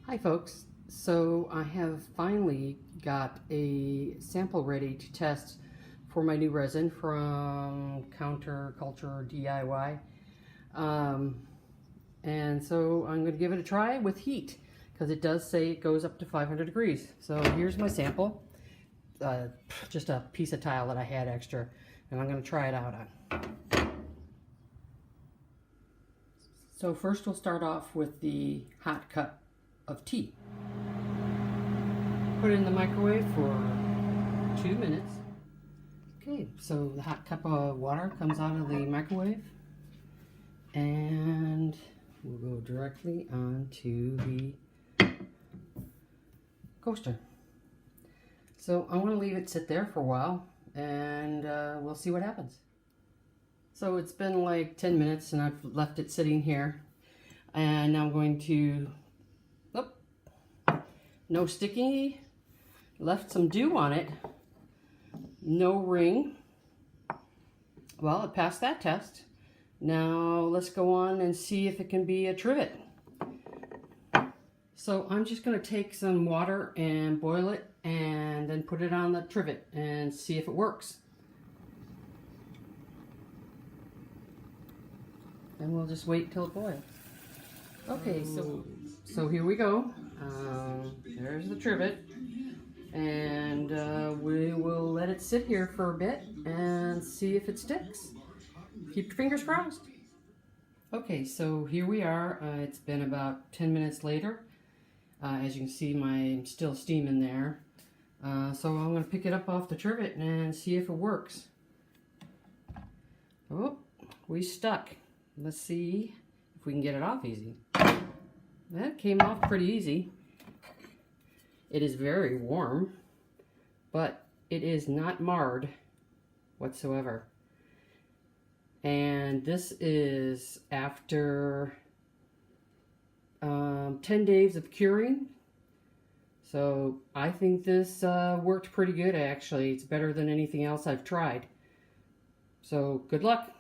Hi folks, so I have finally got a sample ready to test for my new resin from Counter Culture DIY. And so I'm going to give it a try with heat because it does say it goes up to 500 degrees. So here's my sample, just a piece of tile that I had extra, and I'm going to try it out on. So first we'll start off with the hot cup of tea. Put it in the microwave for 2 minutes. Okay, so the hot cup of water comes out of the microwave and we'll go directly onto the coaster. So I'm going to leave it sit there for a while and we'll see what happens. So it's been like 10 minutes and I've left it sitting here, and now I'm going to, no sticky, left some dew on it, no ring. Well, it passed that test. Now let's go on and see if it can be a trivet. So I'm just going to take some water and boil it and then put it on the trivet and see if it works. And we'll just wait till it boils. Okay, so here we go. There's the trivet, and we will let it sit here for a bit and see if it sticks. Keep your fingers crossed. Okay, so here we are. It's been about 10 minutes later. As you can see, I'm still steaming there. So I'm going to pick it up off the trivet and see if it works. Oh, we stuck. Let's see if we can get it off easy. That came off pretty easy. It is very warm, but it is not marred whatsoever. And this is after 10 days of curing. So I think this worked pretty good actually. It's better than anything else I've tried. So good luck.